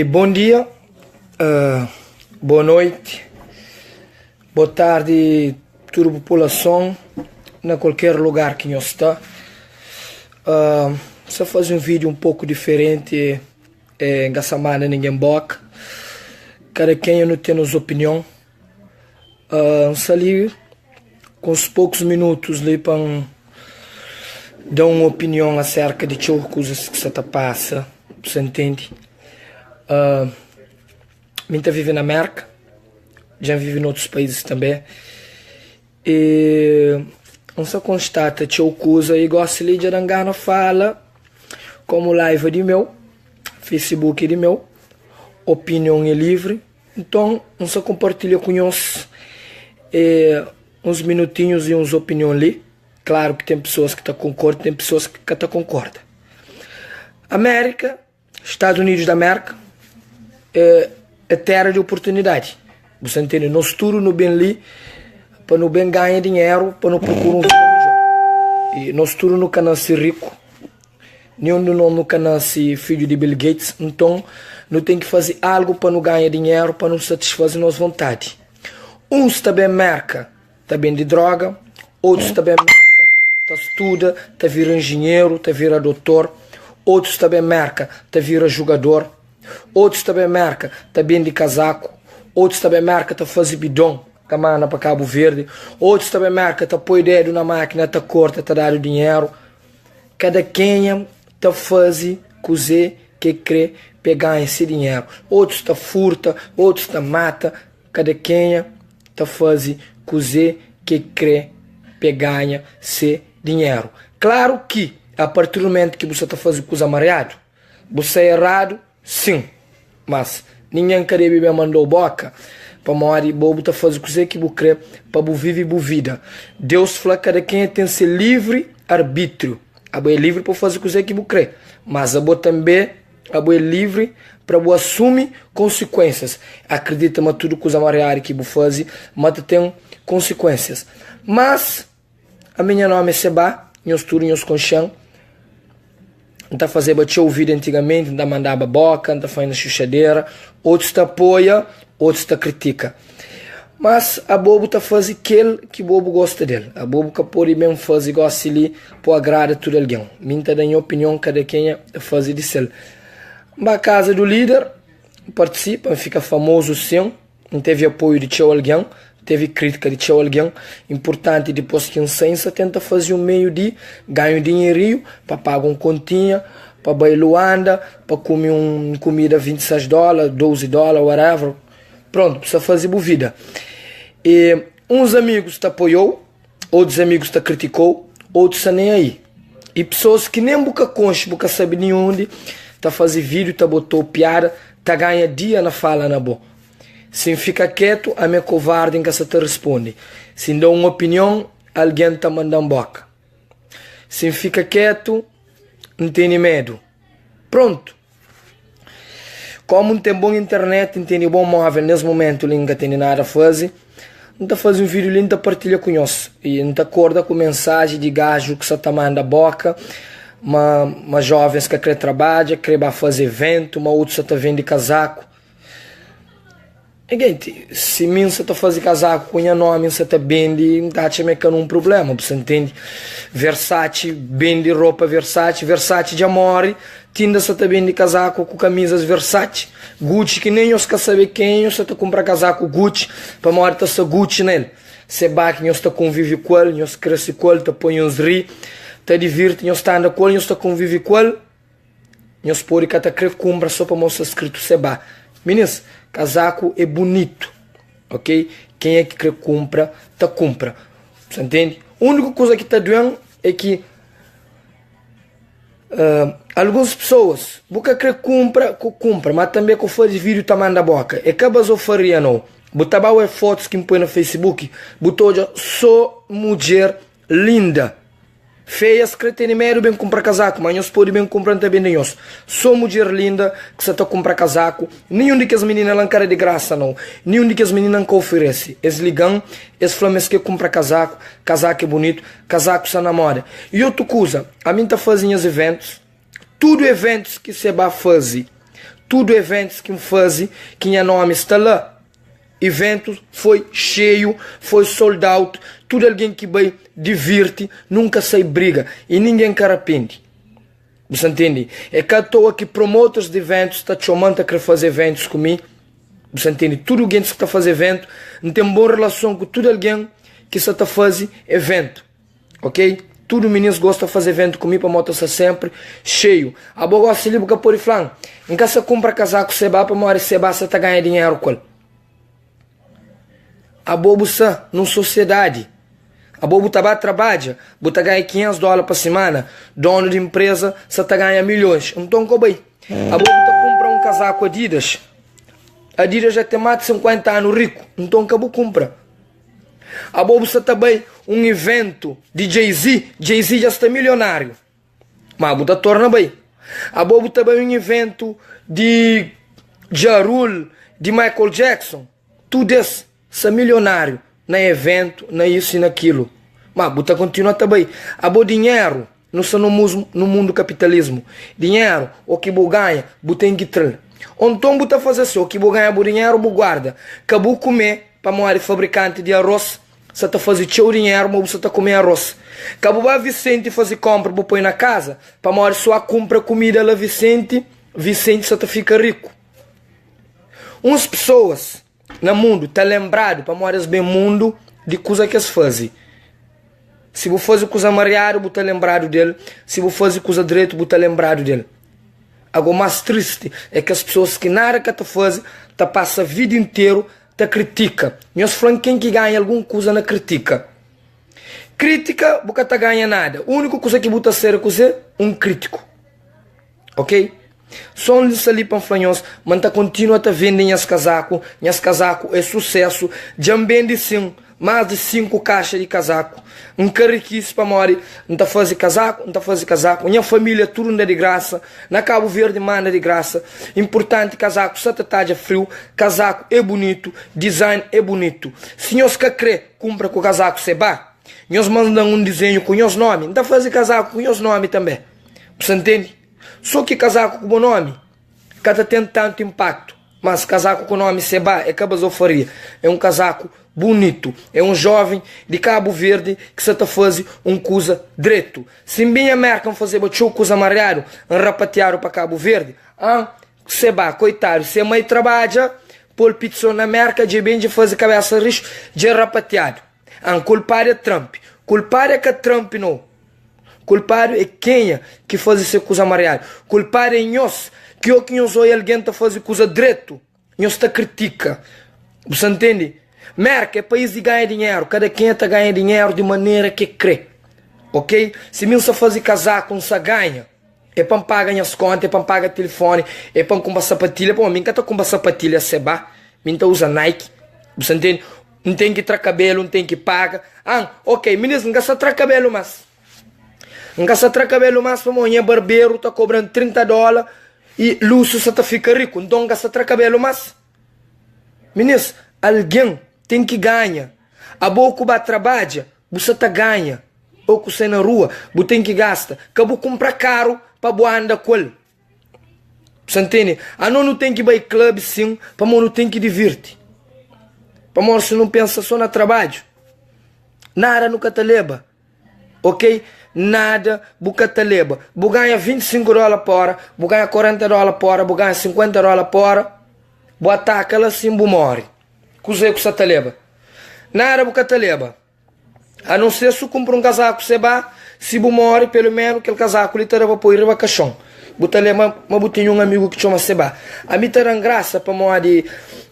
Bom dia, boa noite, boa tarde, toda a população, na qualquer lugar que nós está. Só fazer um vídeo um pouco diferente, essa semana ninguém boca. Cada quem não tem as opinião. Ali com os poucos minutos ali para dar uma opinião acerca de coisas que você passa, você entende? Eu vivo na América, já vivo em outros países também, e não se constata que eu coisa e gosto de arrancar fala como live de meu, Facebook de meu, opinião é livre, então não se compartilha com nós uns minutinhos e uns opiniões ali. Claro que tem pessoas que concordam, tem pessoas que concordam. América, Estados Unidos da América, é terra de oportunidade. Você entende? Nós tudo no bem ali, para não bem ganhar dinheiro, para não procurar um vida melhor. E nós tudo não queremos ser rico, nenhum de nós não queremos ser filho de Bill Gates, então não tem que fazer algo para não ganhar dinheiro, para não satisfazer nossa vontade. Uns também mercam, tá bem de droga, outros também mercam, tá estuda, tá vira engenheiro, tá vira doutor, outros também mercam, tá vira jogador. Outros também marca, tá bem de casaco. Outros também marca, tá fazer bidão, camana para Cabo Verde. Outros também marca, tá põe dedo na máquina, tá corta, tá dando dinheiro. Cada quem tá fazer cozer que crê pegar esse dinheiro. Outros tá furta, outros tá mata. Cada quem tá fazer cozer que crê pegar esse dinheiro. Claro que a partir do momento que você tá fazendo coisa mareado, você é errado. Sim, mas ninguém quer beber mandou boca para morrer, bobo tá fazendo coisa que você crê para viver a vida. Deus fala que cada quem tem ser livre arbítrio. A boa é livre para fazer coisa que você crê, mas a boa também é livre para assumir consequências. Acredita mas tudo coisa mareada que você faz, mas tem consequências. Mas a minha nome é Seba, nós tudo nós conscientes. Não está fazendo bater o vídeo antigamente, não está mandando boca, não está fazendo chuchadeira, outros está apoia, outros está critica. Mas a bobo está fazendo aquele que o bobo gosta dele. A bobo que pode mesmo fazer gosta ali para agradar todo alguém. Minha da minha opinião, cada quem faz de ser. Na casa do líder, participa, fica famoso sim, não teve apoio de tchau alguém, teve crítica de tchau alguém. Importante depois que licença tenta fazer um meio de ganho dinheirinho para pagar um continha, para ir Luanda, para comer comida $26, $12, whatever. Pronto, precisa fazer boa vida. E uns amigos te apoiou, outros amigos te criticou, outros nem aí. E pessoas que nem boca concha, boca sabe nem onde, tá fazer vídeo, tá botou piada, tá ganha dia na fala na boca. Se fica quieto, a minha covarde em que você te responde. Se dá uma opinião, alguém está mandando boca. Se fica quieto, não tem medo. Pronto. Como não tem bom internet, não tem bom móvel, nesse momento ele não tem nada a fazer, não está fazendo um vídeo, ele não partilha com nós. E não acorda com mensagem de gajo que você está mandando boca, uma jovens que quer trabalhar, quer fazer evento, uma outra está vendo casaco. Gente, se você está fazendo casaco com o nome, você está vende, está achando um problema, você entende? Versace, vende roupa Versace, Versace de amor, tinda você está vendo casaco com camisas Versace, Gucci, que nem os quer saber quem, você está comprando casaco Gucci, para morrer está só Gucci nele. Você bate, você está convive com ele, você cresce com ele, está põe uns ri, está divirte, você está andando com ele, você está convive com ele, você pode que até querer comprar só para mostrar escrito Seba. Meninas, casaco é bonito, ok? Quem é que quer compra, tá compra. Você entende? A única coisa que tá doendo é que algumas pessoas, você quer compra, mas também que faz vídeo tá manda boca. É que a faria não. Botar fotos que me põe no Facebook, botou só mulher linda. Feias que tem medo bem comprar casaco, mas nós podemos bem comprar também nós. Só mulher linda que você está comprar casaco. Nenhum de que as meninas não querem de graça não. Nenhum de que as meninas não oferecem. Eles ligam, eles falam que compra casaco, casaco é bonito, casaco se namora. E outra coisa, a mim está fazendo os eventos, tudo eventos que você vai fazer, tudo eventos que me fazem, que minha nome está lá. Evento foi cheio, foi sold out, tudo alguém que vai divirte, nunca sai briga e ninguém que arrepende. Você entende? É que à toa que promotores de eventos está chamando a querer fazer eventos comigo. Você entende? Tudo alguém que está fazendo evento não tem boa relação com todo alguém que está fazendo evento. Ok? Tudo meninos gosta de fazer evento comigo para moto sempre cheio. A boa gosta de ligar por flan. Em casa você compra casaco seba para morar seba você está ganhando dinheiro com ele. A bobo está numa sociedade. A bobo tá trabalha, bota ganha $500 por semana, dono de empresa, você tá ganha milhões. Então como bem? A bobo tá compra um casaco Adidas. Adidas já tem mais de 50 anos rico, então acabou compra. A bobo está também um evento de Jay-Z, Jay-Z já está milionário. Mas a bobo torna bem. A bobo também um evento de Ja Rule, de Michael Jackson, tudo isso. Se milionário, na evento, na isso e naquilo. Mas você continua também. A bom dinheiro, não só no mundo capitalismo. Dinheiro, o que você ganha, você tem que ter. Então você faz assim, o que você ganha, o dinheiro, você guarda. Que você comer, para morar fabricante de arroz, você está fazendo seu dinheiro, mas você está comendo arroz. Que você vai Vicente fazer compra, você põe na casa, para morar só compra comida lá Vicente, Vicente você fica rico. Umas pessoas no mundo está lembrado para morar bem mundo de coisa que eles fazem. Se você faz coisa mariado, você está lembrado dele. Se você faz coisa direito, você está lembrado dele. Agora, mais triste é que as pessoas que nada que fazem, tá passa a vida inteira, tá critica. Nós falamos quem que ganha alguma coisa na crítica. Crítica, você tá ganha nada. A única coisa que você está ser é um crítico. Ok? Só isso ali para falar, mas tá continua a vender minhas casaco é sucesso. Já vende sim, mais de 5 caixas de casaco. Um carriquice para morrer, não tá fazendo casaco, minha família tudo não é de graça, na Cabo Verde manda de graça. Importante casaco, só tá de frio, casaco é bonito, design é bonito. Se nós quer crer, compra com o casaco seba. Nós mandamos um desenho com os nomes, não tá fazendo casaco com os nomes também. Você entende? Só que casaco com o nome, cada tem tanto impacto. Mas casaco com o nome Seba é cabazofaria. É um casaco bonito. É um jovem de Cabo Verde que se está fazendo um coisa direito. Se bem a merca fazer uma coisa amarelo, um rapateado para Cabo Verde, Seba, coitado, se a mãe trabalha, pôr pizza na merca, de bem de fazer cabeça risco, de rapateado. Culpado é Trump. Culpado é que Trump não. Culpado é quem que faz essa coisa amarela. Culpado é nós, que o que nós olhamos alguém está fazendo coisa direito. Nós está critica. Você entende? Merca é país de ganhar dinheiro. Cada quem está ganhando dinheiro de maneira que crê. Ok? Se mil se fazer casaco, não se ganha. É para pagar as contas, é para pagar telefone, é para comprar sapatilha. Pô, mim que está comprar sapatilha, seba. Mim está usa Nike. Você entende? Não tem que trazer cabelo, não tem que pagar. Ok, meninas, não gasta trazer cabelo, mas... Não gasta trazer cabelo, mas para mim, barbeiro está cobrando $30 e luxo você está fica rico. Então gasta trazer cabelo, mas... Meninas, alguém tem que ganhar. A boca vai trabalhar, você tá ganha. Ou que você na rua, você tem que gastar. Acabou comprar caro para boa andar com ele. Você entende? Não tem que ir para clube sim, para não tem que divertir. Para você não pensa só no trabalho. Nada nunca te leva. Ok? Nada nunca te leva. Você ganha $25 por hora, você ganha $40 por hora, você ganha $50 por hora. Você ataca ela assim, você morre. Coisa que você te leva. Nada nunca te leva. A não ser se compra um casaco, se você morre, pelo menos aquele casaco lhe terá para ir para caixão. Mas eu tenho um amigo que chama Seba. A mim terá graça para morrer.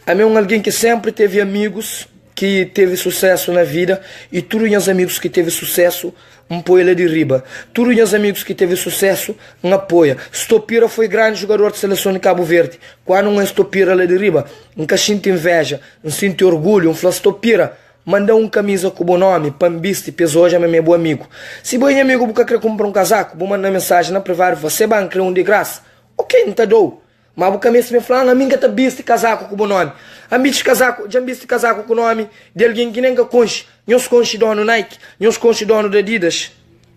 A mim é alguém que sempre teve amigos que teve sucesso na vida e todos os amigos que teve sucesso apoia ele de riba. Todos os amigos que teve sucesso apoia. Stopira foi grande jogador de seleção de Cabo Verde. Quando um Stopira ele de riba, nunca sente inveja, não sente orgulho, fala Stopira, manda um camisa com o bom nome, Pambiste, pesou já meu bom amigo. Se bom amigo você quer comprar um casaco, vou mandar mensagem na privada, você banca um de graça. Ok, não te dou. Mas o camisa me fala, a mim que tá viste casaco com o bom nome. A mim casaco, já viste casaco com o nome de alguém que nem que conche. Nós conche dono Nike, nós conche dono de Adidas,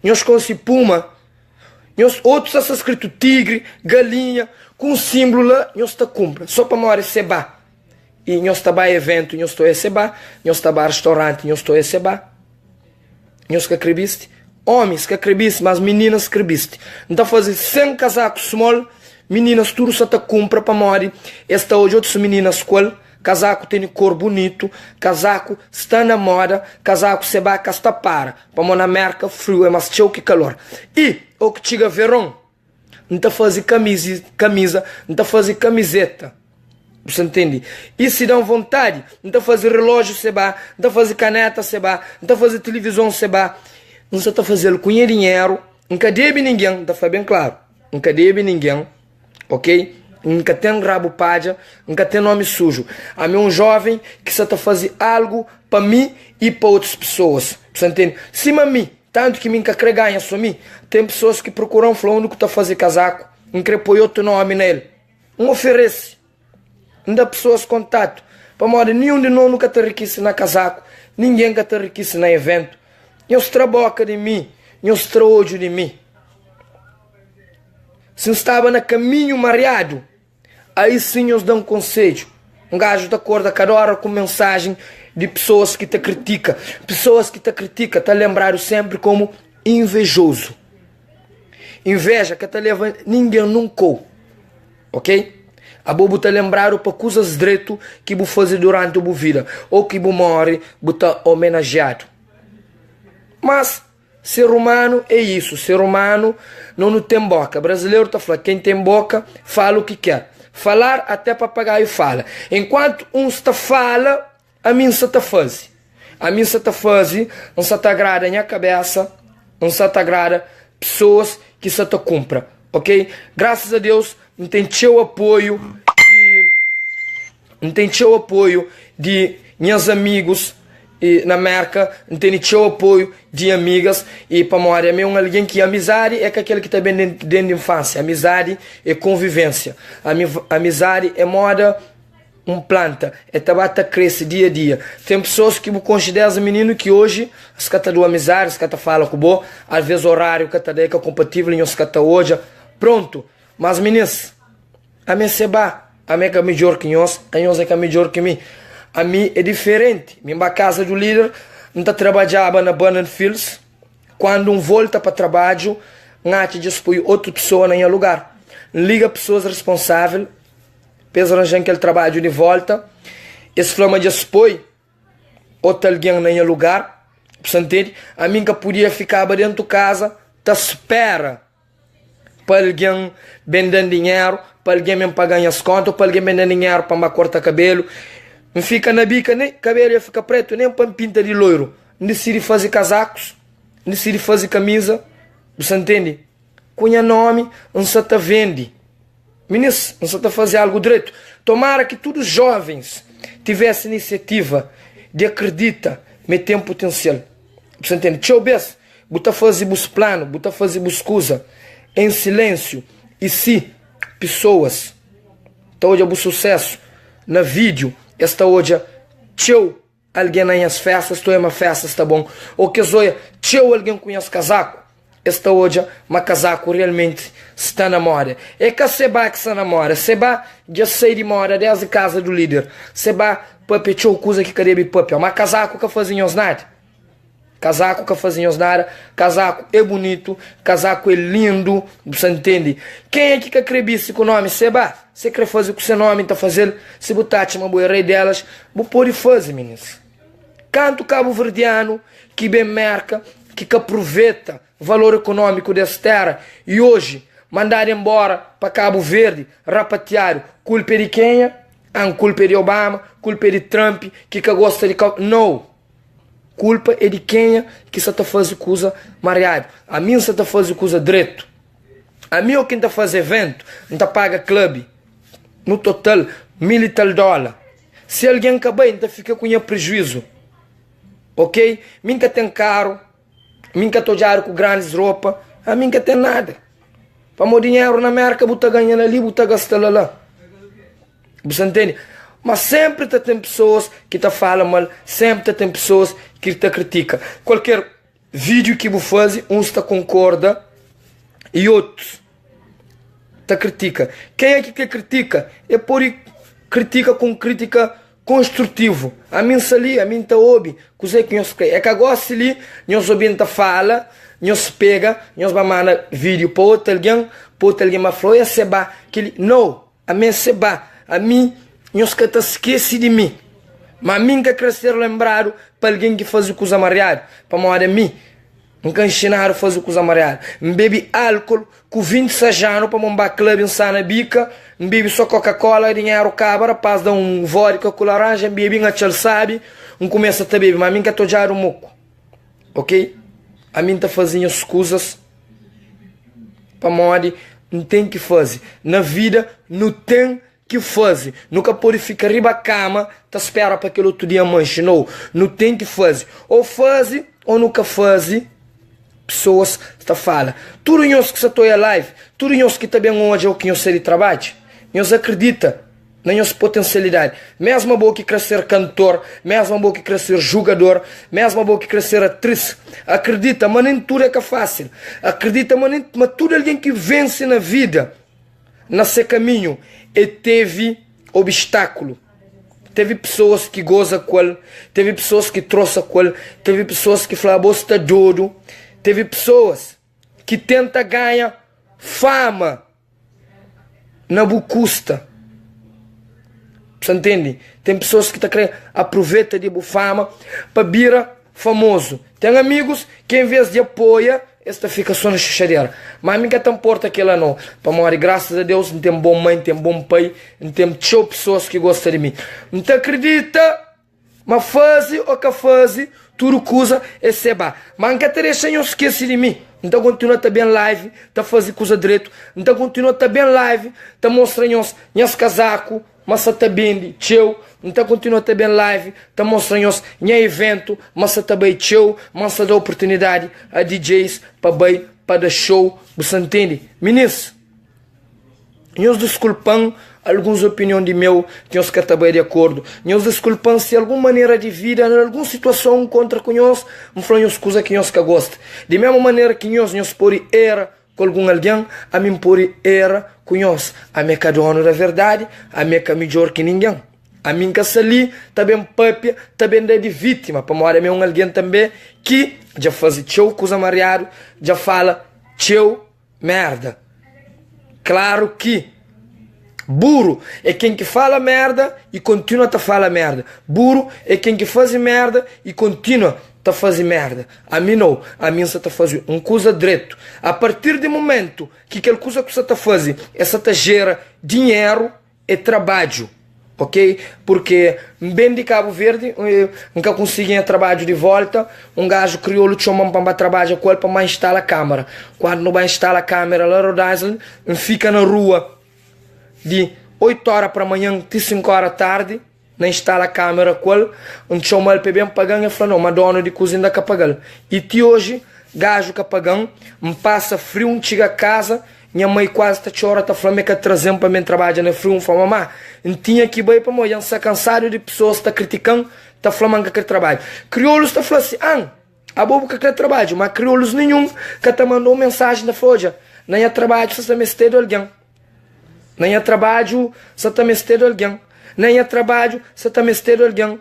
nós conche Puma. Nós outros está escrito tigre, galinha, com símbolo lá, nós está cumpre. Só para morrer seba. E nós está a evento, nós estou a seba. Nós está a restaurante, nós estou a seba. Nós que acrediste. Homens que acrediste, mas meninas que acrediste. Então fazer 100 casacos small, meninas tudo só está cumpre para morrer. Esta hoje outras meninas escola. Casaco tem cor bonito, casaco está na moda, casaco se vai está para na merca frio é mais cheio que calor. E o que chega verão, não está fazer camisa, não está fazer camiseta. Você entende? E se dão vontade, não está fazer relógio se vai, não está fazer caneta se vai, não está fazer televisão se vai, não está fazendo com dinheiro, nunca deve ninguém, está fazendo bem claro, nunca deve ninguém, ok? Nunca tem rabo palha, nunca tem nome sujo. A mim um jovem que só está fazer algo para mim e para outras pessoas. Você entende? Se a mim, tanto que nunca quer ganhar só mim, tem pessoas que procuram falando que está fazer casaco, não quer pôr outro nome nele. Não oferece. Não dá pessoas contato. Para modo nenhum de nós nunca te riquece na casaco, ninguém que te riquece na evento. Não se traboca de mim, não se traolho de mim. Se estava no caminho mareado, aí sim nos dão conselho. Um gajo de acordo a cada hora com mensagem de pessoas que te criticam. Pessoas que te criticam, te lembraram sempre como invejoso. Inveja que te leva ninguém nunca. Ok? A bobo te lembraram para coisas direito que vou fazer durante a vida. Ou que vou morrer, vou estar homenageado. Mas ser humano é isso. Ser humano não tem boca. Brasileiro está falando, quem tem boca fala o que quer. Falar até papagaio fala. Enquanto um está fala, a mim se está faz. A mim se está faz, não se agrada a minha cabeça, não se agrada pessoas que se te cumpra, ok? Graças a Deus, não tem teu apoio de meus amigos e na marca, não tem teu apoio de amigas e para morrer é um alguém que amizade é aquele que está bem dentro da infância. Amizade é convivência. Amizade é moda planta, é tabata cresce dia a dia. Tem pessoas que consideram menino que hoje as cata do amizade, as cata fala com bo, às vezes horário que tá daí que é compatível e os cata hoje, pronto. Mas meninas, a mim se ba, a mim é melhor que nós, a nós é melhor que mim. A mim é diferente. Minha casa do líder não está trabalhando na Banana Fields. Quando volta para trabalho, não te dispõe outra pessoa no lugar. Liga pessoas responsáveis, pensa na gente que ele trabalha de volta. Esse flama dispõe outro alguém no lugar. Você entende? A mim que podia ficar dentro de casa, te espera para alguém vender dinheiro, para alguém me pagar as contas, para alguém vender dinheiro para me cortar cabelo. Não fica na bica, nem cabelo ia ficar preto, nem para pinta de loiro. Não decide fazer casacos, não decide fazer camisa. Você entende? Cunha nome, não se te vende. Ministro, não se te fazer algo direito. Tomara que todos os jovens tivessem iniciativa de acreditar, meter um potencial. Você entende? Deixa eu ver, botar fazer bus plano, botar fazer bus coisa, em silêncio. E se pessoas estão hoje a sucesso na vídeo, esta hoje, tchau, alguém nas festas, estou em uma festa, está bom. Ou que zoia, tchau, alguém conhece casaco. Esta hoje, mas casaco realmente está na moda. É que a seba que está na moda. Seba já sei de moda desde a casa do líder. Seba, papi, tchau, coisa que queria papi. Mas casaco que fazem os nada. Casaco que fazem os nada. Casaco é bonito. Casaco é lindo. Você entende? Quem é que acredita com o nome Seba? Você quer fazer o que seu nome está fazendo? Se botasse uma boa rei delas, vou pôr fazer, meninas. Canto cabo-verdiano, que bem merca, que aproveita o valor econômico dessa terra e hoje mandar embora para Cabo Verde, rapatear, culpa de quem? Culpa de Obama, culpa de Trump, que gosta de... Não. Culpa é de quem que só está fazendo coisa mareada. A mim só está fazendo coisa direito. A mim, quem está fazendo evento, não está paga clube. No total, $1.000 e tal. Se alguém acabar, então fica com prejuízo. Ok? Minha tem carro, minha estou já com grandes roupas, a minha tem nada. Para o dinheiro na América, você ganhando ali, você gastando lá. Você entende? Mas sempre tem pessoas que te falam mal, sempre tem pessoas que te criticam. Qualquer vídeo que você faz, uns te concorda e outros tá critica. Quem é que critica? É por critica com crítica construtivo. A mim sali, a mim tá ouve, coisa que nós quer. É que agora se li, nós ouvimos tá fala, nós pega, nós vai mandar vídeo para outro alguém mas falou, é seba, que ele, não, a mim é seba, a mim, nós que tá esquece de mim. Mas a mim que crescer lembrado para alguém que faz o coisa mariado, para morar a mim. Nunca ensinaram a fazer o coisa mariado. Bebe álcool, com 26 anos, para montar clube em na bica, bebe só Coca-Cola, dinheiro cabra, paz dar um vodka com laranja, bebe uma tchel sabe, começa a beber, mas a mim que tô já um moco. Ok? A mim tá fazendo as coisas para morar, não tem que fazer. Na vida, não tem que fazer. Nunca pode ficar riba a cama, tá espera para aquele outro dia manche. Não, não tem que fazer. Ou faz, ou nunca faz. Pessoas está fala. Tudo nós que se estou live, tudo nós que também hoje é o que nós ser de trabalho. Nós acredita na nossa potencialidade. Mesmo bom que crescer cantor, mesmo bom que crescer jogador, mesmo bom que crescer atriz. Acredita, mas nem tudo é que é fácil. Acredita, mas tudo alguém que vence na vida, no seu caminho, e teve obstáculo. Teve pessoas que gozam com ele, teve pessoas que trouxeram com ele, teve pessoas que falaram, você está doido. Teve pessoas que tentam ganhar fama na bucusta. Você entende? Tem pessoas que estão querendo aproveitar de fama para virar famoso. Tem amigos que em vez de apoiar, esta fica só na chuchadeira. Mas a mim que tão porta aquela não. Para morrer, graças a Deus, não tem bom mãe, não tem bom pai, não tem tchau pessoas que gostam de mim. Não te acredita? Mas faz ou que faz, tudo coisa é seba. Mas não deixa eu esquecer de mim. Então continua também live, tá fazendo coisa direito. Então continua também live, tá mostrando os casaco, mas tá bem tchau. Então continua também live, tá mostrando os evento, mas tá bem tchau, mas dá oportunidade a DJs para dar show, você entende? Ministro, nós desculpam algumas opiniões de meu que nós que estamos de acordo. Nós desculpam se alguma maneira de vida, em alguma situação contra com nós, não falamos coisas que nós que gostamos. De mesma maneira que nós podemos errar com algum alguém, a mim pode errar com nós. A mim que é dono da verdade, a mim que é melhor que ninguém. A mim que ali também papia, também é de vítima. Para morar um alguém também que já faz tchau coisa mariado, já fala tchau merda. Claro que burro é quem que fala merda e continua a falar merda. Burro é quem que faz merda e continua a fazer merda. A mim não. A mim você está fazendo uma coisa direito. A partir do momento que aquela coisa que você está fazendo, essa te gera dinheiro e trabalho. Ok? Porque bem de Cabo Verde, nunca conseguem trabalho de volta. Um gajo crioulo chama para trabalhar com ele para instalar a câmera. Quando não vai instalar a câmera lá Rhode Island, fica na rua de 8 horas para amanhã até 5 horas da tarde, não instala a câmera com ele, chama ele para bem pagar e fala, não, mas dono de cozinha dá pagar. E de hoje, gajo que pagar, passa frio, chega a casa, minha mãe quase está chorando, está falando que trazendo para mim trabalhar no frio, fala, mamãe, não tinha que ir para mim, está cansado de pessoas que estão criticando, está falando que quer trabalho. Crioulos está falando assim, a bobo que quer trabalho, mas crioulos nenhum que está mandando mensagem na folha, não é trabalho, você está me estendo alguém. Nem é trabalho, você está me estendo alguém. Nem é trabalho, você está me estendo alguém.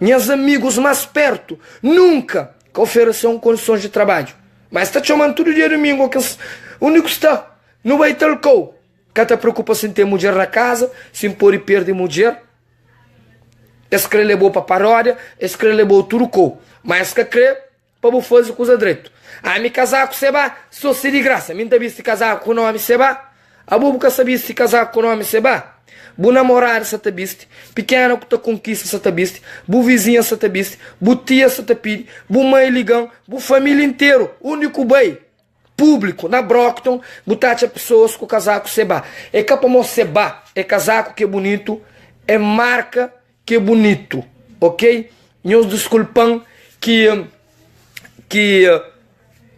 Meus amigos mais perto, nunca que ofereceram condições de trabalho. Mas está chamando todo dia domingo, que o único que está, não vai ter o que te preocupa sem ter mulher na casa, sem pôr e perder mulher. Esse que levou para paródia, esse que levou tudo com. Mas que crê, para fazer coisa direito. Me casar com Seba, sou se de graça. Me também se casar com o nome Seba. A bubuca sabia se casar com o nome Seba. Bu namorar se te biste. Pequena que te conquista se te biste. Bu vizinha se te biste. Bu tia se te pide. Bu mãe ligão. Bu família inteiro. Único bem. Público. Na Brockton. Bu tacha pessoas com casaco Seba. É capamo Seba. É casaco que é bonito. É marca que é bonito. Ok? Nós desculpam que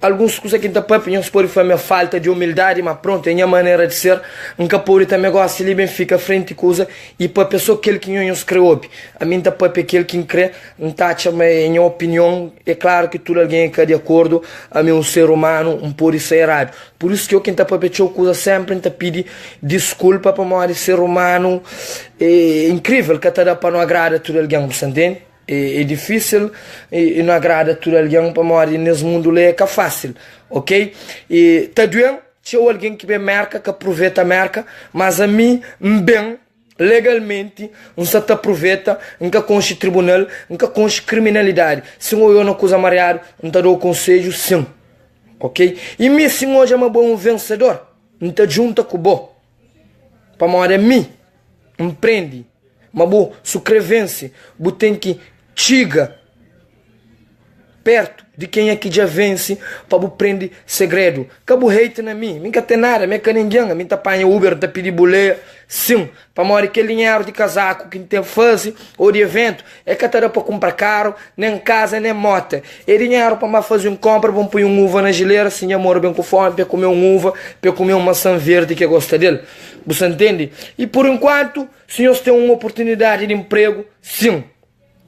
alguns coisas que tá papi, não pode foi minha falta de humildade, mas pronto, é minha maneira de ser, nunca pode também gosta ali bem fica frente coisa e para pessoa que ele que não escreve, a mim tá papi aquele que crê, não tá chama em minha opinião, é claro que tudo alguém que de acordo, a mim um ser humano, um pode ser errado, por isso que eu quem tá papi coisa sempre tá pedir desculpa para uma ser humano, é incrível que tá para não agrada tudo alguém, você entende? É difícil e não agrada tudo alguém para morar nesse mundo é que é fácil, ok? E tá doendo, tinha alguém que bem marca, que aproveita a marca, mas a mim, bem, legalmente, não se aproveita, nunca conste tribunal, nunca conste criminalidade. Se eu não coisa mareado, não te dou conselho, sim, ok? E mim, se hoje é um bom vencedor, não te junta com o bom, para morar mim, empreende, mas bom, subscrevência, bom tem que chega perto de quem é que já vence para prender segredo. Cabo hate na mim, nunca tem nada, me que ninguém, me tá apanha Uber, tá pedir boleia, sim, para morrer aquele dinheiro de casaco que tem fase ou de evento, é que tá para comprar caro, nem casa, nem moto. É dinheiro para fazer um compra, vamos pôr um uva na geleira, se amor bem com fome, para comer um uva, para comer uma maçã verde que gosta dele. Você entende? E por enquanto, se nós temos uma oportunidade de emprego, sim,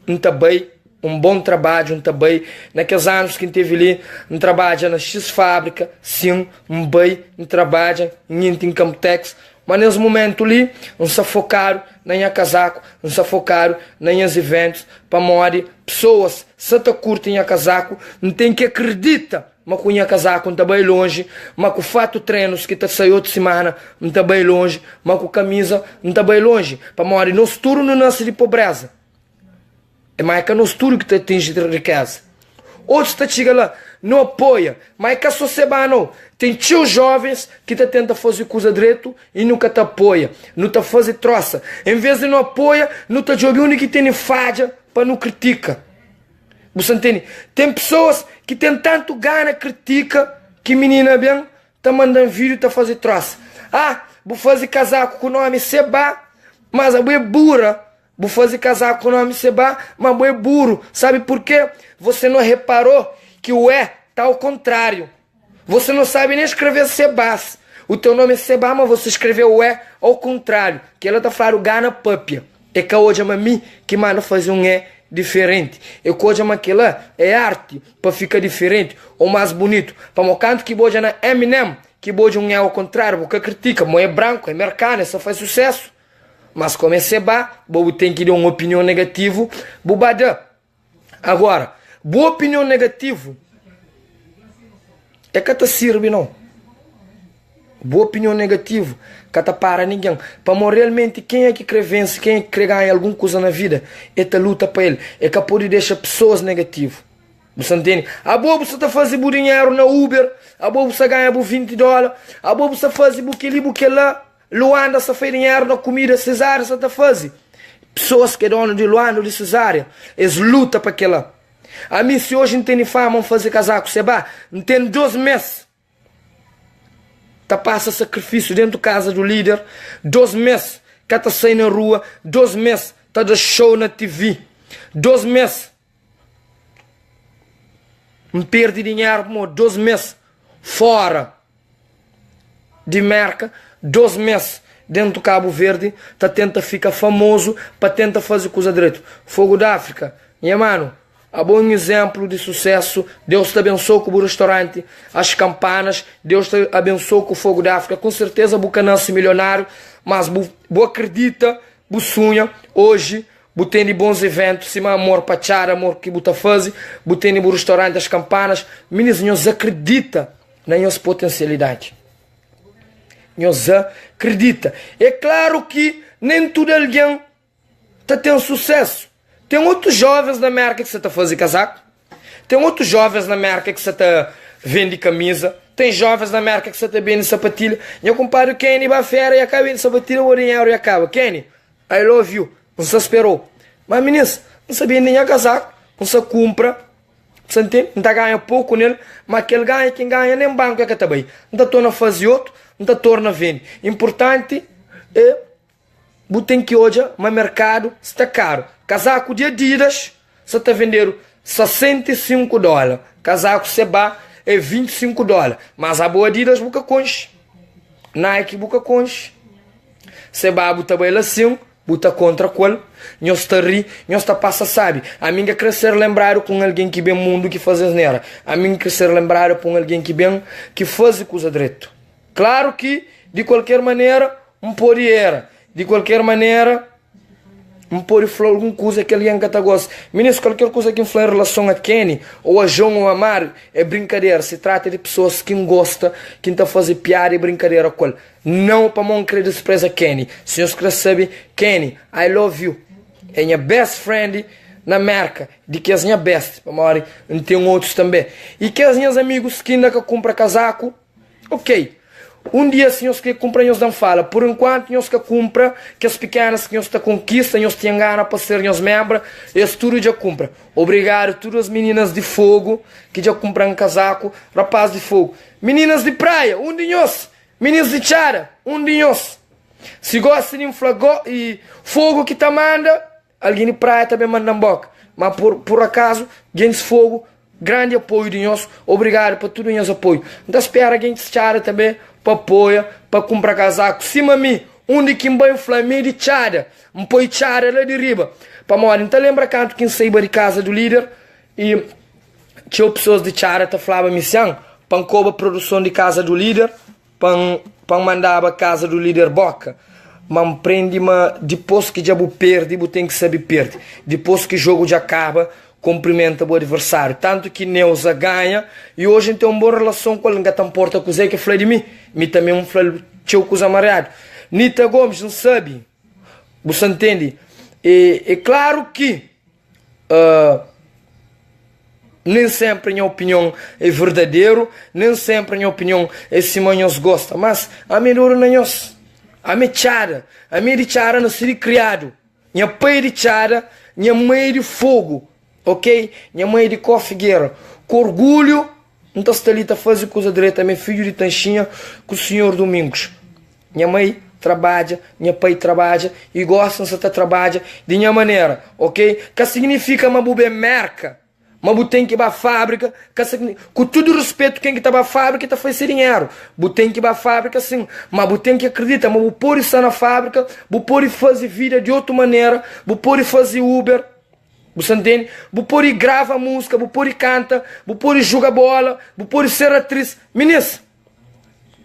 não tá bem, um bom trabalho, não tá bem, naqueles anos que teve ali, não trabalha na X fábrica, sim, um bem, não trabalha em Camtex, mas nesse momento ali, não se focaram nem a casaco, não se focaram nem os eventos, para morrer pessoas, se tá curtem a casaco, não tem que acreditar, mas com a casaco não tá bem longe, mas com o fato treinos que tá saiu de semana, não tá bem longe, mas com camisa não tá bem longe, para morrer no turno não nasce de pobreza. É mais que no estudo que te atinge de riqueza. Outros te chegam lá, não apoia, mas é que a sociedade não. Tem tios jovens que te tentam fazer coisa direito e nunca te apoia, não te faz troça. Em vez de não apoia, não te joga único que tem falha para não critica. Você entende? Tem pessoas que têm tanto gana critica que menina bem tá mandando vídeo tá fazer troça. Ah, vou fazer casaco com o nome Seba, mas a é burra. Vou fazer casaco com o nome Seba, mas é burro. Sabe por quê? Você não reparou que o E tá ao contrário. Você não sabe nem escrever Sebas. O teu nome é Seba, mas você escreveu o E ao contrário. Que ela tá falando gana papia. É que hoje é mim que manda fazer um E diferente. É que hoje é arte para ficar diferente ou mais bonito. Para o canto que hoje é Eminem, que hoje um E ao contrário, porque critica, mas é branco, é americano, só faz sucesso. Mas como é Seba, você tem que dar uma opinião negativa, bobada. Agora, boa opinião negativa é que te serve, não. Boa opinião negativa que te para ninguém. Para morrer realmente, quem é que quer vencer, quem é que quer ganhar alguma coisa na vida, é te luta para ele. É que pode deixar pessoas negativas. Você entende? A boa você está fazendo dinheiro na Uber, a boa você ganha $20, a boa você faz buque lá. Luanda só faz dinheiro na comida cesárea, só está fazendo. Pessoas que dono de Luanda de cesárea, eles lutam para aquela. A mim, se hoje não tem fama de fazer casaco, Seba, não tem 2 meses. Tá passa sacrifício dentro da casa do líder, 2 meses. Que tá saindo na rua, 2 meses. Tá de show na TV, 2 meses. Não perde dinheiro, 2 meses. Fora de merca. 2 meses dentro do Cabo Verde, tá tenta ficar famoso para tentar fazer coisa direito. Fogo da África, minha mano, a bom exemplo de sucesso. Deus te abençoe com o restaurante, as campanas. Deus te abençoe com o Fogo da África. Com certeza, você nasce milionário, mas você acredita, você sonha hoje. Você tem bons eventos, se amor para char, amor que você faz. Você tem o restaurante, as campanas. Meninos, acredita na nossa potencialidade. Nós acredita. É claro que nem tudo alguém está tendo sucesso. Tem outros jovens na América que você está fazendo casaco. Tem outros jovens na América que você está vende camisa. Tem jovens na América que você está vende sapatilha. Eu comparo Kenny vai fera e acaba vendo sapatilha, o dinheiro e acaba. Kenny, I love you. Não se esperou. Mas meninas, não sabia nem a casaco. Não se compra. Você entende? Não está ganhando pouco nele. Mas quem ganha nem banco é que está bem. Não está torna a fazer outro. Não está torna a vender. Importante é você tem que hoje, mas mercado está caro. Casaco de Adidas, você está vendendo $65. Casaco Seba é $25. Mas a boa Adidas buca conche. Nike buca conche. Se babu também assim, buta contra qual. Nós está ri, nós está passa sabe. A minha crescer lembrar com alguém que bem mundo que faz asneira. A minha crescer lembrar com alguém que bem que faz coisa direito. Claro que de qualquer maneira poderia. De qualquer maneira pode falar alguma coisa que alguém que gosta. Meninos, qualquer coisa que influi em relação a Kenny, ou a João ou a Mário, é brincadeira. Se trata de pessoas que gostam, que estão a fazer piada e brincadeira com ele. Não para não querer desprezar Kenny. Se você quer saber, Kenny, I love you. É minha best friend na América. De que é minha best. Para tem outros também. E que as minhas amigos que ainda compram casaco, ok. Dia, se nós que compram, nós não fala. Por enquanto, nós que compra, que as pequenas que nós está conquista, nós têm gana para ser nós membros, eles tudo já compra. Obrigado a todas as meninas de fogo que já compram casaco, rapaz de fogo. Meninas de praia, de nós. Meninas de chara, de nós. Se gosta de flagó e fogo que tá manda, alguém de praia também manda boca. Mas por acaso, gente de fogo, grande apoio de nós. Obrigado por tudo o nosso apoio. Então espera gente de chara também, para apoia, para comprar casaco. Cima mim, onde que vai inflamar de chara, põe chara lá de riba. Para morrer, então lembra canto que saiba de casa do líder e tinha pessoas de chara que falavam missão, para cobrar produção de casa do líder, para mandar para casa do líder boca. Mas prende-me depois que já perde, tem que saber perder. Depois que o jogo já acaba, cumprimenta o adversário. Tanto que Neuza ganha e hoje tem uma boa relação com ele. Não tem porta com que fala de mim. Me também fala de com os amarrados. Nita Gomes não sabe. Você entende? É claro que nem sempre a minha opinião é verdadeira. Nem sempre a minha opinião é se nós gosta. Mas a melhor não é nós. A minha chara. A minha de chara não seria criado. Minha pai de chara. Minha mãe de fogo. Ok? Minha mãe de Cofigueira. Com orgulho, não está ali a fazer coisa direita. Meu filho de Tanchinha com o senhor Domingos. Minha mãe trabalha, minha pai trabalha e gosta de trabalhar de minha maneira. Ok? Que significa uma bubé merca. Mas tem que ir para a fábrica, com todo respeito, quem que está para a fábrica está fazendo dinheiro. Tem que ir para a fábrica, sim. Mas tem que acreditar, mas pode estar na fábrica, pode fazer vida de outra maneira, pode fazer Uber. Você entende? Pode gravar música, pode canta, pode jogar bola, pode ser atriz. Meninas,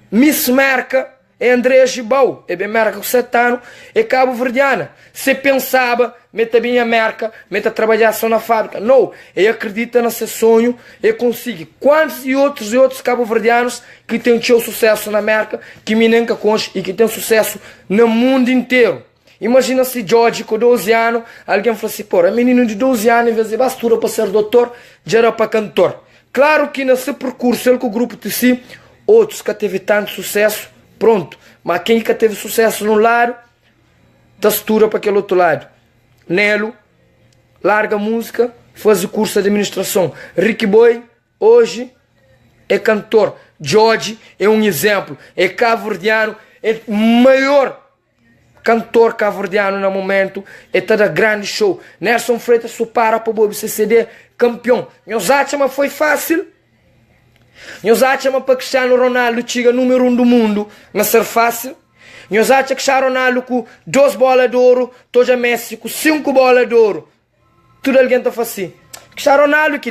Miss Merca é Andréa Gibau, é bem Merca com 7 anos, é cabo-verdiana. Se pensava, meta bem a Merca, meta trabalhar só na fábrica. Não, ele acredita nesse sonho, ele consegue. Quantos e outros cabo-verdianos que têm tido sucesso na Merca, que me nunca conhece e que têm sucesso no mundo inteiro. Imagina se George com 12 anos, alguém fala assim, pô, menino de 12 anos, em vez de bastura para ser doutor, já era para cantor. Claro que nesse percurso, ele com o grupo de si, outros que teve tanto sucesso, pronto. Mas quem que teve sucesso no lado, tastura para aquele outro lado. Nelo, larga música, faz o curso de administração. Ricky Boy, hoje, é cantor. George é um exemplo. É cabo-verdiano, é maior cantor cabo-verdiano no momento, é toda grande show. Nelson Freitas supara para o CCD campeão. Nós achamos foi fácil. Nós achamos para Cristiano Ronaldo chega número 1 do mundo, não ser fácil. Nós achamos que Cristiano Ronaldo com 2 bolas de ouro, Toja Messi com 5 bolas de ouro. Tudo alguém está fazendo. Cristiano Ronaldo que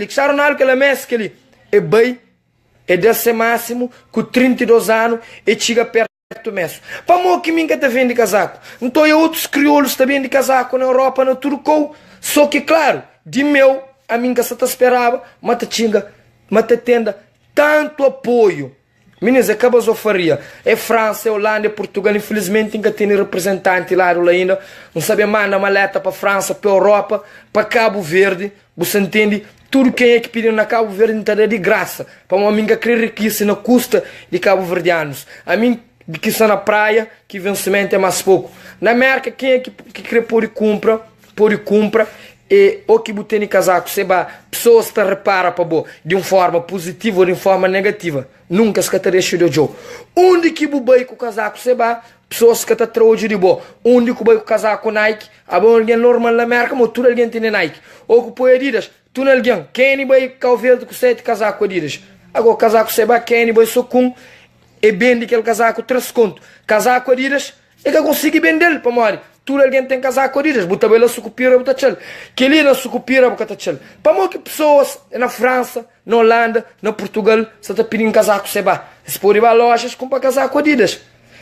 ele é Messi que ele é bem, é desse máximo com 32 anos e chega perto do Messi. Para mim que minha está vendo de casaco. Então eu outros crioulos também de casaco na Europa, na Turcou. Só que claro, de meu, a minha se esperava, mas te tenda tanto apoio. Meninas, acaba a faria. É França, é Holanda, é Portugal. Infelizmente, ainda tem representante lá ainda. Não sabe mandar maleta para França, para Europa, para Cabo Verde. Você entende? Tudo quem é que pediu na Cabo Verde está de graça. Para uma amiga querer riqueza na custa de cabo-verdianos. A mim que está na praia, que vencimento é mais pouco. Na América, quem é que quer pôr e compra, e o que botei em casaco, seba, pessoas que reparam para bo, de uma forma positiva ou de uma forma negativa. Nunca se cataria de jogo. Onde que bubei com o casaco, seba, pessoas que te trouxe de bo. Onde que bubei com o casaco Nike, a bom alguém normal na América, mas tudo alguém tem Nike. Ou que põe Adidas, tu não alguém, quem vai cá verde com 7 casaco Adidas. Agora casaco seba Kenny, boi socum, e vende aquele casaco 3 conto. Casaco Adidas, é que eu consigo vender, para morrer. Tudo alguém tem casaco Adidas, bota bela sucupira, bota tchel. Que ali na sucupira, bota tchel. Para morrer que pessoas na França, na Holanda, na Portugal, se está pedindo casaco seba. Se pode ir a lojas, compra casaco Adidas.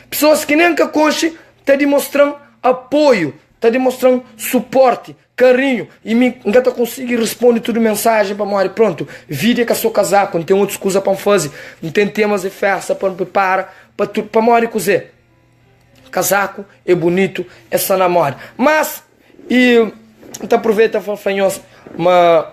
Pessoas que nem que conche, está demonstrando apoio, está demonstrando suporte, carinho, e me engata conseguir responder tudo mensagem para morrer. Pronto, vídeo com o seu casaco, não tem outra coisa para fazer, não tem temas de festa para preparar, para tudo, para morrer cozer. Casaco é bonito, é só namoro. Mas, e então aproveita para falar, mas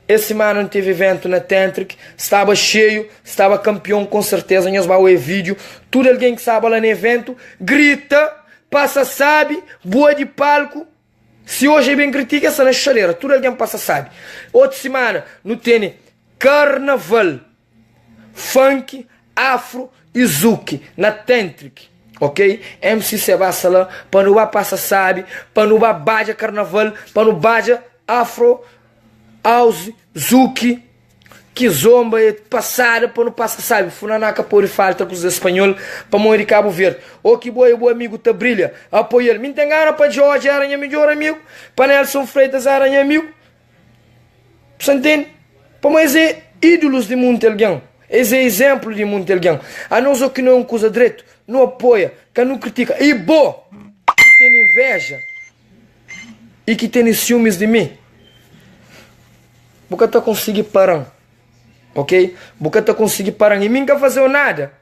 esse semana não teve evento na Tantric, estava cheio, estava campeão com certeza, nós vamos ver vídeo, tudo alguém que sabe lá no evento, grita, passa sabe, boa de palco, se hoje é bem critica, essa na chaleira, tudo alguém passa sabe. Outra semana, não tem carnaval, funk, afro e zouk, na Tantric. Ok? MC Sebasala, para não passa sabe, para não baja carnaval, para não baja afro, house, zouk, que zomba é passada, para não passa sabe, funanaca por falta com os espanhol, para morrer Cabo Verde. O que bom amigo tá brilha, apoia ele. Me engana para Jorge, era minha melhor amigo, para Nelson Freitas, era minha amigo. Você entende? Para mais é ídolos de muito alguém. Esse é exemplo de muito alguém. A nós que não é uma coisa direito, não apoia, que não critica. E bom, que tem inveja e que tem ciúmes de mim, porque tu consegui parar, ok? Porque tu consegui parar e nunca fazer nada.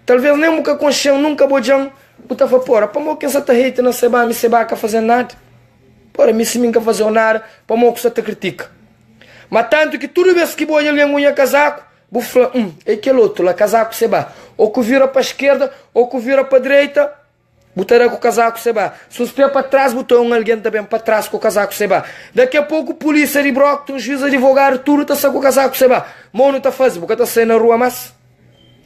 Talvez nem nunca consciente, nunca bojão, puta fa porra, para mo que essa tá hate na seba, me seba ka fazer nada. Porra, me se nunca fazer nada, para mo que você te critica. Mas tanto que tudo vez que boia ali unha casaco, bufla, é aquele outro lá, casaco seba. Ou que vira para a esquerda, ou que vira para a direita, botará com o casaco seba. Se os pés para trás, botou alguém também para trás com o casaco seba. Daqui a pouco, polícia de broco, um juiz advogado, tudo está com o casaco seba. Mono está fazendo, porque está saindo na rua massa.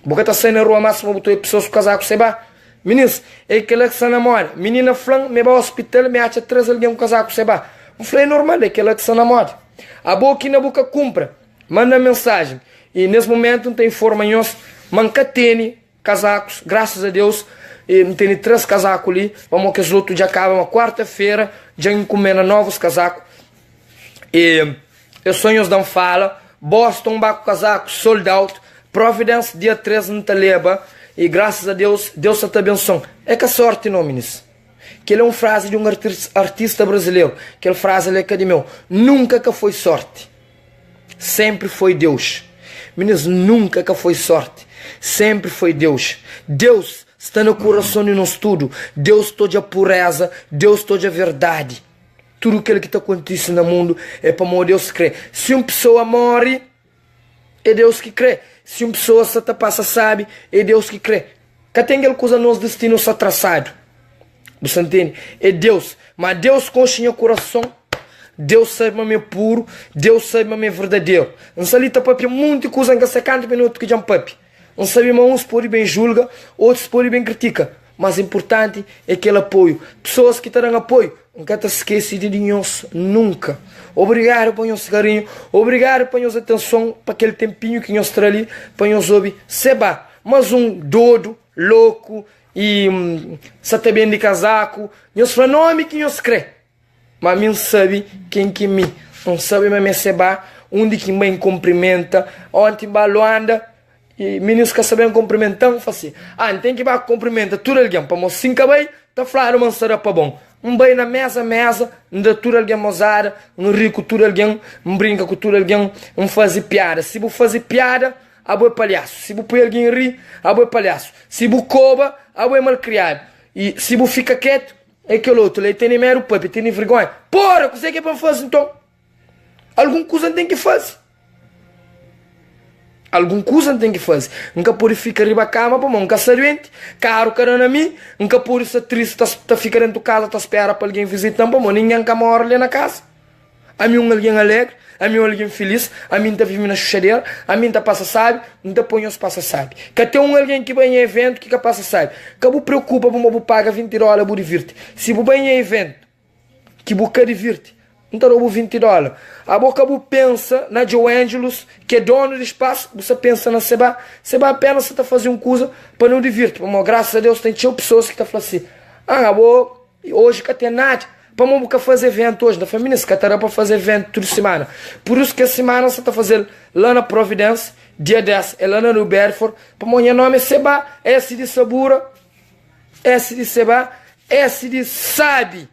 Porque está saindo na rua massa, mas botou pessoas com o casaco seba. Meninos, é aquele que se namora. Menina flan, me vai ao hospital, me acha três alguém com o casaco seba. Um flay normal, é aquele que se namora. A boca na boca compra, manda mensagem. E nesse momento não tem forma em nós, manca tem casacos, graças a Deus, e tem 3 casacos ali, vamos que os outros já acabam, uma quarta-feira, já encomenda novos casacos. E os sonhos não falam, Boston, baco casaco, sold out, Providence, dia 3 não te leva, e graças a Deus, Deus te abençoe. É que a sorte, não, meninos. Que ele é uma frase de um artista brasileiro, que ele frase é que de meu, nunca que foi sorte, sempre foi Deus. Meninos, nunca que foi sorte, sempre foi Deus. Deus está no coração de nós tudo. Deus toda a pureza, Deus toda a verdade. Tudo aquilo que está acontecendo no mundo é para o Deus crer. Se uma pessoa morre, é Deus que crê. Se uma pessoa se passa sabe, é Deus que crê. Que tem aquela coisa nos destinos traçado. Você entende? É Deus. Mas Deus conhece o coração. Deus sabe me puro, Deus sabe me verdadeiro. Não sabe tá papi muita coisa em 50 minutos que já papi. Não sabe mas uns por bem julga, outros por bem critica. Mas importante é aquele apoio. Pessoas que te dão apoio, nunca te esquece de nós, nunca. Obrigado por nosso carinho, obrigado por nossa atenção, para aquele tempinho que nós traz ali, para nós ouvir. Seba, mas um doido, louco e se tá bem de casaco, nós falamos nome que nós crê. Mas não sabe quem que me, não sabe me seba, onde que me cumprimenta, onde balo anda, e meninos que sabem cumprimentar, assim, tem que ir cumprimenta tudo alguém, para mos 5 bem, tá falando uma será para bom. Bem na mesa, ainda tudo alguém mozara, rico tudo alguém, brinca com tudo alguém, faz piada. Se vou fazer piada, a boa palhaço. Se vou pôr alguém rir, a boa palhaço. Se vou coba, a boa malcriado. E se vou ficar quieto, é aquele outro, ele tem mero papo, tem vergonha. Porra, o que é para fazer então? Alguma coisa tem que fazer. Alguma coisa tem que fazer. Nunca pode ficar riba a cama, nunca se doente. Caro, caramba, a mim. Nunca pode ser triste, tá ficar dentro de casa, tá espera para alguém visitar, ninguém que mora ali na casa. A mim alguém alegre, a mim alguém feliz, a mim tá vivendo na chuchadeira, a mim tá passa sabe, não tá põe os passa sabe. Que tem alguém que vai em evento que passa sabe. Que você preocupa, você paga 20 dólares, você divirte. Se você vai em evento, que você divirte, não roubo $20. A boca pensa na Joe Angelus, que é dono do espaço, você pensa na Seba apenas você está fazendo coisa para não divirtir. Mas graças a Deus tem pessoas que estão falando assim, hoje que tem nada, para não fazer evento hoje, na família, se para fazer evento toda semana. Por isso que a semana você está fazendo lá na Providência, dia 10, é lá no Bedford, para o nome é Seba, S de Sabura, S de Seba, S de Sabe,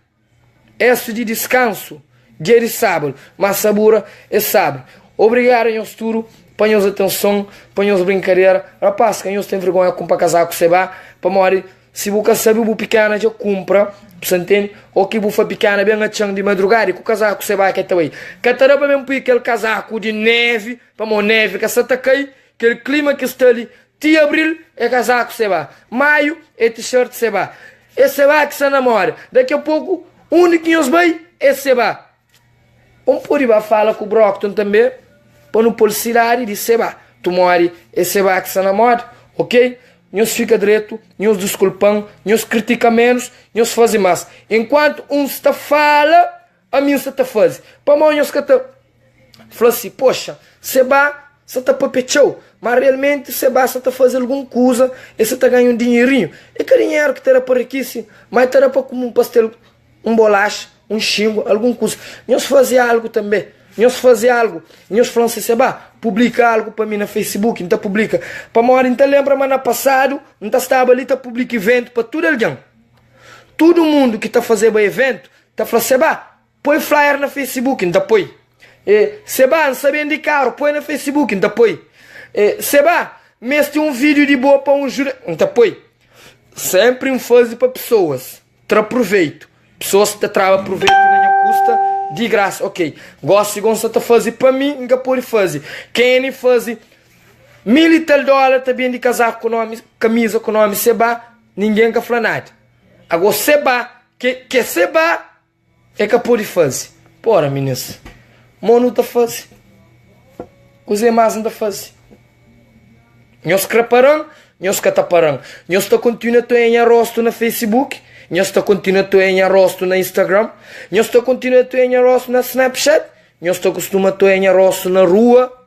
S de descanso, dia de sábado, mas Sabura é sábado. Obrigado, nós tudo, para nós atenção, para nós brincadeira. Rapaz, que nós tem vergonha de comprar casaco Seba, para morrer, se você sabe o pequeno já compra, você entende? Ou que você pequena bem a chão de madrugada, com o casaco Seba que está aí. Catará para mesmo põe aquele casaco de neve, para a neve que você está cai, aquele clima que está ali, de abril é casaco Seba, maio é t-shirt Seba. É Seba que se namora. Daqui a pouco, o único que nos vai é Seba. Por aí fala com o Brockton também, para não pôr cidade de Seba. Tu mora é Seba que se namora, ok? Nós fica direito, nós desculpamos, nós critica menos, nós faz mais. Enquanto um está fala, a mim está faz. Para mim nós que está fala assim, poxa, Seba você está papechou, mas realmente Seba você está fazendo alguma coisa e você está ganhando um dinheirinho. E que dinheiro que terá por aqui, sim, mas terá para comer um pastel, um bolacha, um xingo, alguma coisa. Nós fazia algo também. Nós fazia algo. Nós falamos assim, Seba, publica algo para mim no Facebook, então publica. Para morrer, então lembra, mas no passado, então estava ali, então publica evento para tudo alguém. Todo mundo que está fazendo evento, está falando, Seba, põe flyer no Facebook, então põe. Seba, não sabe indicar, põe no Facebook, então põe. Seba, mete um vídeo de boa para um júri, então põe. Sempre um fase para pessoas, tra proveito. Pessoas que trabalham proveito nem custa de graça, ok. Gosto de você tá fazer para mim, nunca pode fazer. Quem faz $1.000 também de casaco com nome, camisa com nome Seba, ninguém quer falar nada. Agora Seba, que Seba é que pode fazer. Porra, meninas, mano tá fazendo. Os demais não tá fazendo. Nós creparão, nós cataparão. Nós tá continuando em rosto no Facebook. Nós está continuando em rosto na Instagram, nós está continuando em rosto na Snapchat, nós está acostumado em rosto na rua,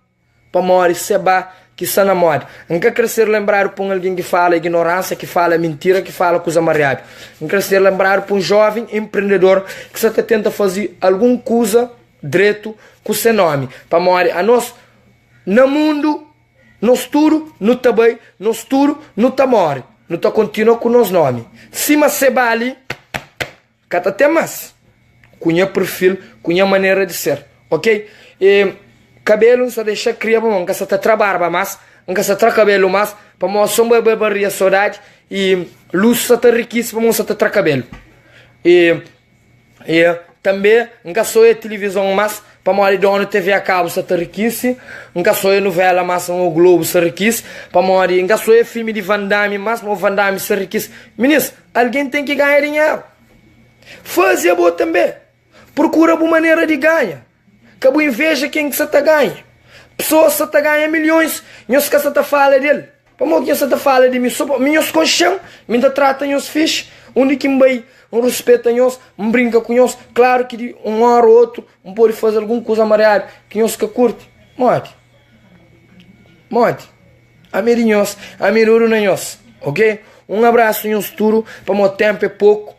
para morrer Seba que se namora. Nunca crescer lembrar para alguém que fala ignorância, que fala mentira, que fala coisa mariada. Nunca crescer lembrar para um jovem empreendedor que só tenta fazer alguma coisa direito com seu nome, para morrer a nós no mundo, nós tudo, no também, nós tudo, no tamore. Não está continuando com o nosso nome. Cima Seba ali, cata até mais. Cunha perfil, cunha maneira de ser, ok? E cabelo só deixa criar para nunca se trabalha mais, nunca se tra cabelo mais, para mostrar uma barbaria saudade e luz se tá riquíssima para mostrar tra cabelo. E também nunca só é televisão mais, para morrer dono TV a cabo se tá riquíssimo, nunca só é novela mais no Globo se riquíssimo, para morrer nunca só é filme de Van Damme mais, mas Van Damme se riquíssimo. Meninos, alguém tem que ganhar dinheiro. Fazia boa também. Procura uma maneira de ganhar. Cabo inveja quem que você tá ganha. Pessoas que tá ganha milhões, nós que você tá fala dele. Para morrer você tá fala de mim, minhas colchão, me trata meus fichos, onde que me um respeita nós, um brinca com nós. Claro que de um hora ou outro, um pode fazer alguma coisa amarelada que nós que curte. Morte. Amirinhos, amiruro na nós, ok? Um abraço em tudo, para o tempo é pouco.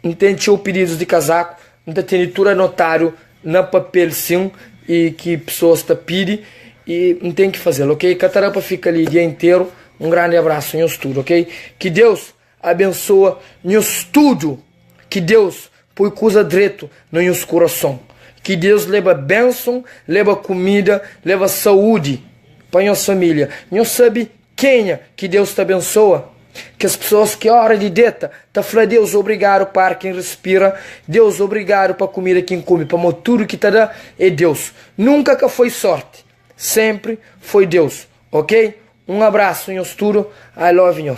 Não tem pedidos de casaco, não tem tudo notário na papel sim, e que pessoas te pedem, e não tem que fazer, ok? Catarapa fica ali o dia inteiro. Um grande abraço em tudo, ok? Que Deus abençoa nos tudo. Que Deus põe coisa direito no nosso coração. Que Deus leva bênção, leva comida, leva saúde para nossa família. Não sabe quem é que Deus te abençoa? Que as pessoas que hora de deta tá falando, Deus obrigado para quem respira, Deus obrigado para a comida quem come, para tudo que te dá é Deus. Nunca que foi sorte, sempre foi Deus, ok? Um abraço em tudo, I love you.